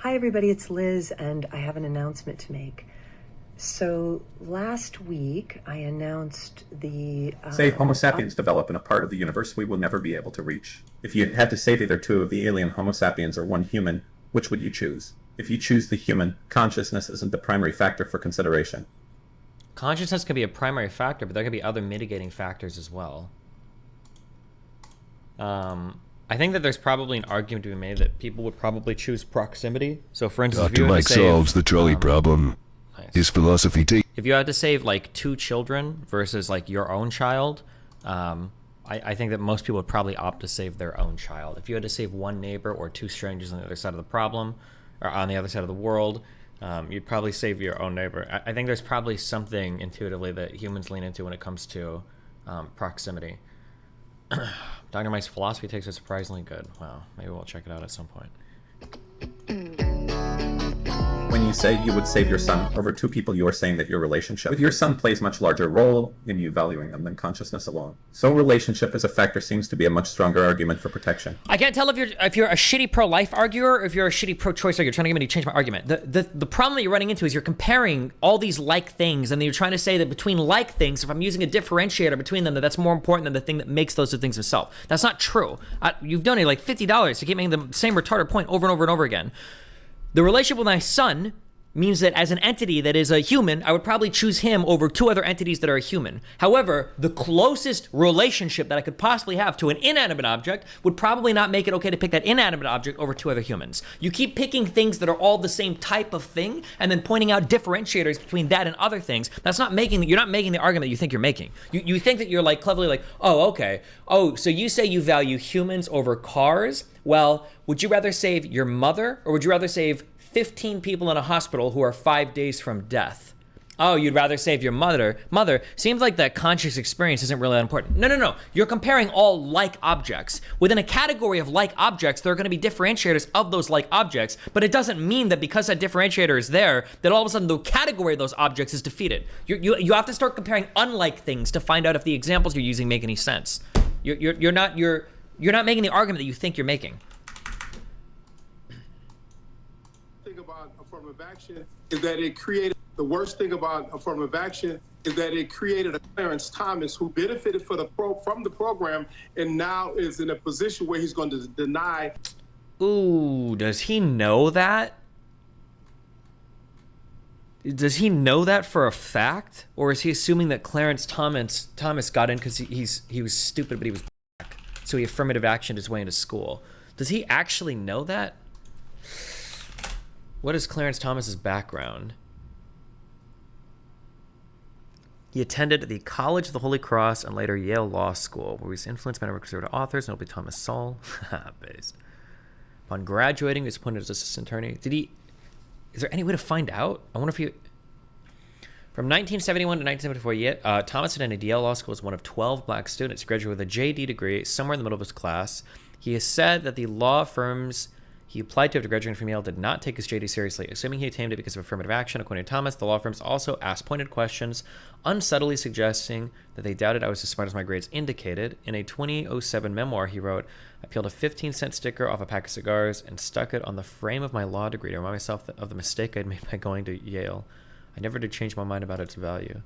Hi everybody, it's Liz, and I have an announcement to make. So last week I announced the... Say Homo sapiens develop in a part of the universe we will never be able to reach. If you had to save either two of the alien Homo sapiens or one human, which would you choose? If you choose the human, consciousness isn't the primary factor for consideration. Consciousness can be a primary factor, but there can be other mitigating factors as well. I think that there's probably an argument to be made that people would probably choose proximity. So for instance, Dr. Mike solves the trolley problem. Nice. His philosophy if you had to save like 2 children versus like your own child, I think that most people would probably opt to save their own child. If you had to save 1 neighbor or 2 strangers on the other side of the problem, or on the other side of the world, you'd probably save your own neighbor. I think there's probably something intuitively that humans lean into when it comes to proximity. Dr. Mike's philosophy takes it surprisingly good. Wow, maybe we'll check it out at some point. When you say you would save your son over 2 people, you are saying that your relationship with your son plays a much larger role in you valuing them than consciousness alone. So relationship as a factor seems to be a much stronger argument for protection. I can't tell if you're a shitty pro-life arguer or if you're a shitty pro-choice arguer. You're trying to get me to change my argument. The problem that you're running into is you're comparing all these like things, and then you're trying to say that between like things, if I'm using a differentiator between them, that's more important than the thing that makes those 2 things themselves. That's not true. You've donated like $50 to keep making the same retarded point over and over and over again. The relationship with my son means that as an entity that is a human, I would probably choose him over 2 other entities that are a human. However, the closest relationship that I could possibly have to an inanimate object would probably not make it okay to pick that inanimate object over 2 other humans. You keep picking things that are all the same type of thing and then pointing out differentiators between that and other things. That's not making, you're not making the argument you think you're making. You think that you're like cleverly like, oh, okay. Oh, so you say you value humans over cars? Well, would you rather save your mother or would you rather save 15 people in a hospital who are 5 days from death? Oh, you'd rather save your mother. Seems like that conscious experience isn't really that important. No. You're comparing all like objects. Within a category of like objects, there are going to be differentiators of those like objects, but it doesn't mean that because that differentiator is there, that all of a sudden the category of those objects is defeated. You have to start comparing unlike things to find out if the examples you're using make any sense. You're not making the argument that you think you're making. About affirmative action is that it created the worst thing about affirmative action is that it created a Clarence Thomas who benefited from the program and now is in a position where he's going to deny. Ooh, does he know that? Does he know that for a fact, or is he assuming that Clarence Thomas got in because he was stupid but he was black, so he affirmative actioned his way into school? Does he actually know that? What is Clarence Thomas's background? He attended the College of the Holy Cross and later Yale Law School, where he was influenced by a number of conservative authors, notably Thomas Sowell. Based. Upon graduating, he was appointed as assistant attorney. Is there any way to find out? I wonder if he... From 1971 to 1974, Thomas attended Yale Law School as one of 12 black students. He graduated with a JD degree somewhere in the middle of his class. He has said that the law firms he applied to after graduating from Yale did not take his JD seriously, assuming he attained it because of affirmative action. According to Thomas, the law firms also asked pointed questions, unsubtly suggesting that they doubted I was as smart as my grades indicated. In a 2007 memoir, he wrote, I peeled a 15-cent sticker off a pack of cigars and stuck it on the frame of my law degree to remind myself of the mistake I'd made by going to Yale. I never did change my mind about its value.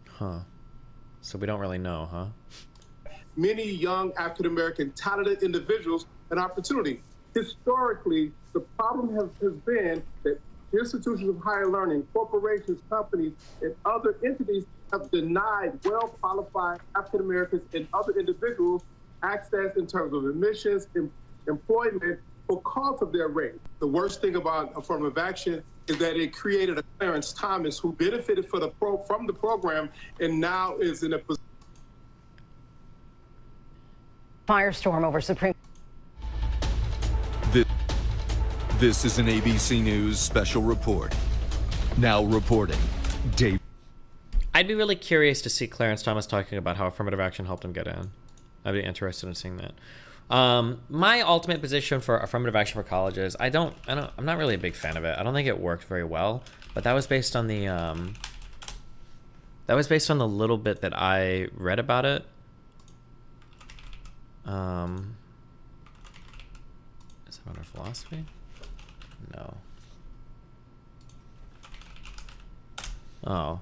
Huh. So we don't really know, huh? Many young African-American talented individuals an opportunity. Historically, the problem has been that institutions of higher learning, corporations, companies, and other entities have denied well-qualified African-Americans and other individuals access in terms of admissions, employment, because of their race. The worst thing about affirmative action is that it created a Clarence Thomas who benefited from the program and now is in a position. Firestorm over Supreme. This is an ABC News special report. Now reporting, Dave. I'd be really curious to see Clarence Thomas talking about how affirmative action helped him get in. I'd be interested in seeing that. My ultimate position for affirmative action for colleges, I'm not really a big fan of it. I don't think it worked very well, but that was based on the little bit that I read about it. Is it under philosophy? No. Oh.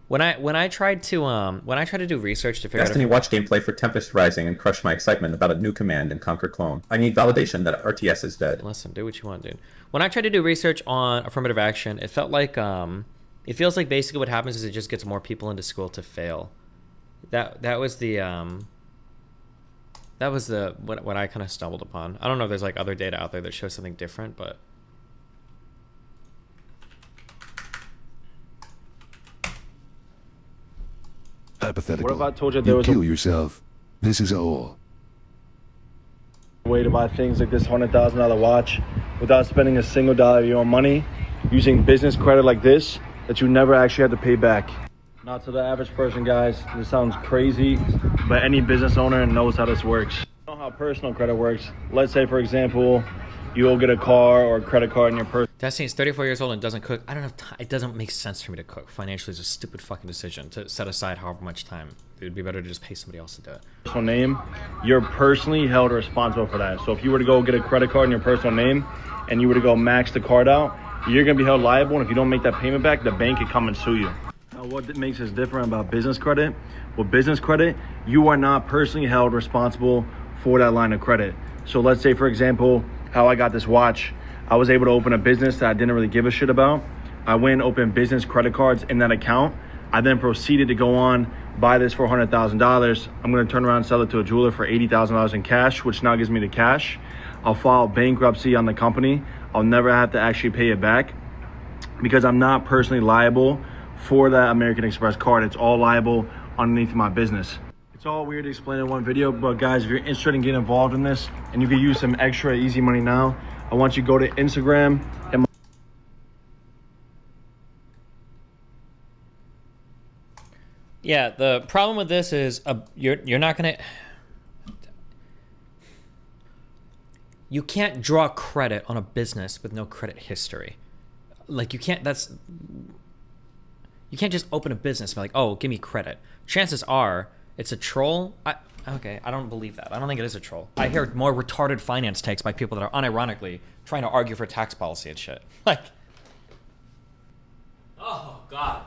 When I tried to do research to figure Destiny watch gameplay for Tempest Rising and crushed my excitement about a new Command and Conquer clone. I need validation that RTS is dead. Listen, do what you want, dude. When I tried to do research on affirmative action, it felt like it feels like basically what happens is it just gets more people into school to fail. That was what I kind of stumbled upon. I don't know if there's like other data out there that shows something different, but Hypothetical. What if I told you there was kill yourself. This is all. a way to buy things like this $100,000 watch without spending a single dollar of your own money, using business credit like this that you never actually had to pay back? Not to the average person, guys. This sounds crazy, but any business owner knows how this works. You know how personal credit works. Let's say, for example, you'll get a car or a credit card in your personal. Destiny's 34 years old and doesn't cook. I don't have time. It doesn't make sense for me to cook. Financially, it's a stupid fucking decision to set aside however much time. It would be better to just pay somebody else to do it. Personal name, you're personally held responsible for that. So if you were to go get a credit card in your personal name and you were to go max the card out, you're going to be held liable. And if you don't make that payment back, the bank could come and sue you. Now, what makes this different about business credit? With business credit, you are not personally held responsible for that line of credit. So let's say, for example, how I got this watch. I was able to open a business that I didn't really give a shit about. I went and opened business credit cards in that account. I then proceeded to go on, buy this for $100,000. I'm going to turn around and sell it to a jeweler for $80,000 in cash, which now gives me the cash. I'll file bankruptcy on the company. I'll never have to actually pay it back because I'm not personally liable for that American Express card. It's all liable underneath my business. It's all weird to explain in one video, but guys, if you're interested in getting involved in this and you can use some extra easy money now, I want you to go to Instagram and Yeah, the problem with this is you're not gonna. You can't draw credit on a business with no credit history. Like you can't. You can't just open a business and be like, oh, give me credit. Chances are it's a troll. Okay, I don't believe that. I don't think it is a troll. I hear more retarded finance takes by people that are unironically trying to argue for tax policy and shit. Like, oh God,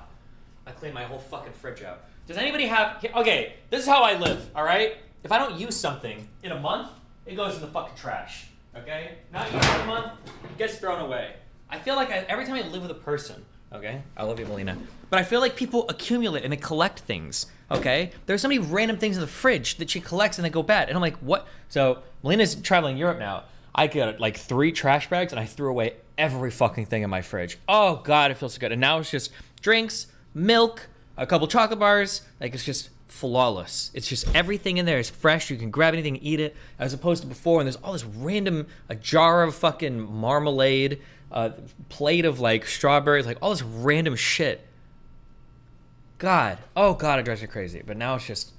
I cleaned my whole fucking fridge out. Does anybody have? Okay, this is how I live. All right, if I don't use something in a month, it goes in the fucking trash. Okay, not used in a month, it gets thrown away. I feel like every time I live with a person. Okay, I love you, Melina. But I feel like people accumulate and they collect things. Okay, there's so many random things in the fridge that she collects and they go bad. And I'm like, what? So Melina's traveling Europe now. I got like 3 trash bags and I threw away every fucking thing in my fridge. Oh God, it feels so good. And now it's just drinks, milk, a couple chocolate bars. Like it's just flawless. It's just everything in there is fresh. You can grab anything, eat it, as opposed to before. And there's all this random, a jar of fucking marmalade, plate of like strawberries, like all this random shit. God, oh God, it drives me crazy. But now it's just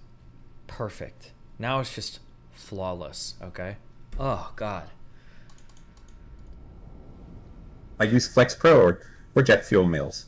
perfect. Now it's just flawless. Okay. Oh God. I use Flex Pro or Jet Fuel meals.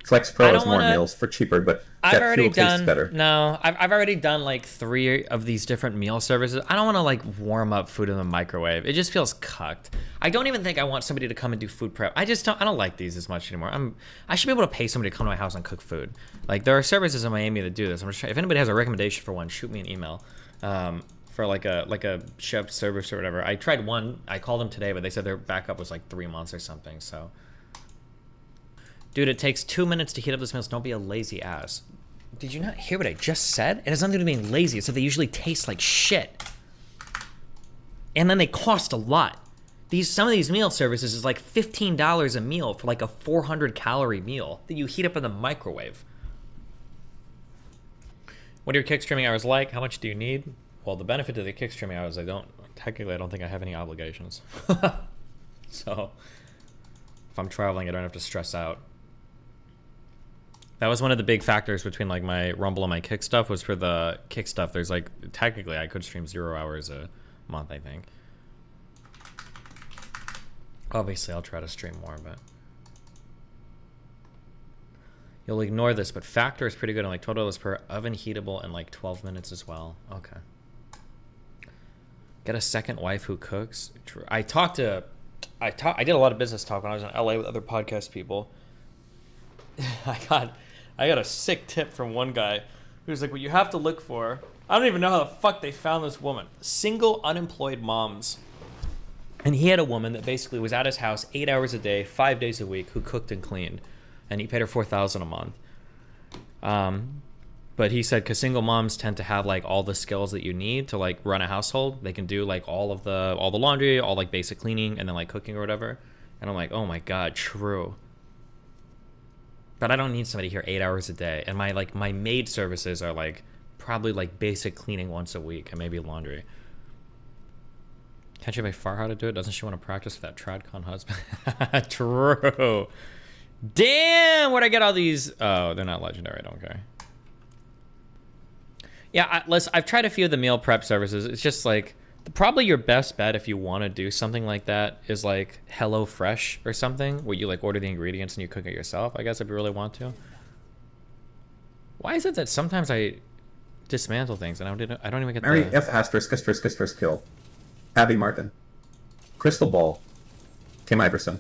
Flex Pro is more meals for cheaper, but Jet Fuel tastes better. No, I've already done like 3 of these different meal services. I don't want to like warm up food in the microwave. It just feels cucked. I don't even think I want somebody to come and do food prep. I don't like these as much anymore. I should be able to pay somebody to come to my house and cook food. Like there are services in Miami that do this. I'm just trying, if anybody has a recommendation for one, shoot me an email. For like a chef service or whatever. I tried one. I called them today, but they said their backup was like 3 months or something. So. Dude, it takes 2 minutes to heat up this meal, so don't be a lazy ass. Did you not hear what I just said? It has nothing to do with being lazy. It's that they usually taste like shit. And then they cost a lot. Some of these meal services is like $15 a meal for like a 400-calorie meal that you heat up in the microwave. What are your kick streaming hours like? How much do you need? Well, the benefit of the kick streaming hours, I don't think I have any obligations. So, if I'm traveling, I don't have to stress out. That was one of the big factors between like my Rumble and my Kick stuff was for the Kick stuff. There's like, technically I could stream 0 hours a month, I think. Obviously I'll try to stream more, but. You'll ignore this, but Factor is pretty good on like $12 per oven heatable in like 12 minutes as well. Okay. Get a second wife who cooks. I talked to I did a lot of business talk when I was in LA with other podcast people. I got a sick tip from one guy who's like, what you have to look for, I don't even know how the fuck they found this woman. Single unemployed moms. And he had a woman that basically was at his house 8 hours a day, 5 days a week, who cooked and cleaned. And he paid her $4,000 a month. But he said, because single moms tend to have like all the skills that you need to like run a household. They can do like all the laundry, all like basic cleaning, and then like cooking or whatever. And I'm like, oh my God, true. But I don't need somebody here 8 hours a day. And my maid services are like probably like basic cleaning once a week and maybe laundry. Can't you make Farha to do it? Doesn't she want to practice with that TradCon husband? True. Damn, where'd I get all these? Oh, they're not legendary, I don't care. Yeah, I've tried a few of the meal prep services. It's just like, probably your best bet if you want to do something like that is like HelloFresh or something, where you like order the ingredients and you cook it yourself, I guess, if you really want to. Why is it that sometimes I dismantle things and I don't even get Mary F. *** kill. Abby Martin. Crystal Ball. Tim Iverson.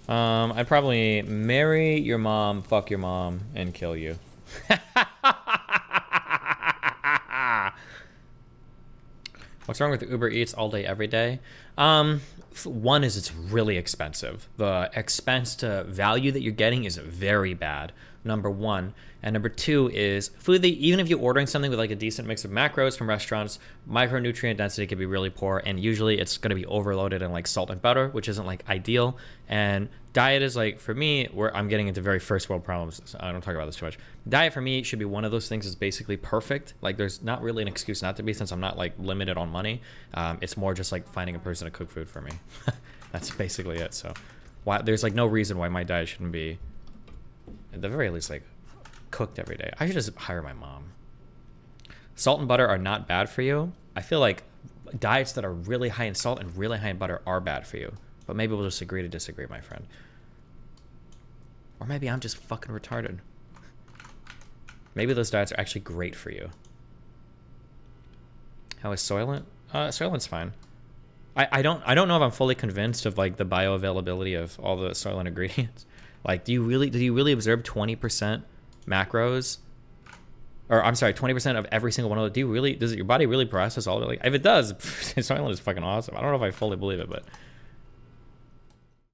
I'd probably marry your mom, fuck your mom, and kill you. What's wrong with Uber Eats all day, every day? One is it's really expensive. The expense to value that you're getting is very bad, number one. And number two is food that even if you're ordering something with like a decent mix of macros from restaurants, micronutrient density can be really poor. And usually it's going to be overloaded in like salt and butter, which isn't like ideal. And diet is like, for me, where I'm getting into very first world problems. So I don't talk about this too much. Diet for me should be one of those things that's basically perfect. Like there's not really an excuse not to be, since I'm not like limited on money. It's more just like finding a person to cook food for me. That's basically it. So there's like no reason why my diet shouldn't be, at the very least, like cooked every day. I should just hire my mom. Salt and butter are not bad for you. I feel like diets that are really high in salt and really high in butter are bad for you. But maybe we'll just agree to disagree, my friend. Or maybe I'm just fucking retarded. Maybe those diets are actually great for you. How is Soylent? Soylent's fine. I don't know if I'm fully convinced of like the bioavailability of all the Soylent ingredients. Like, do you really observe 20% macros? Or I'm sorry, 20% of every single one of those? Does your body really process all of it? Like, if it does, Soylent is fucking awesome. I don't know if I fully believe it, but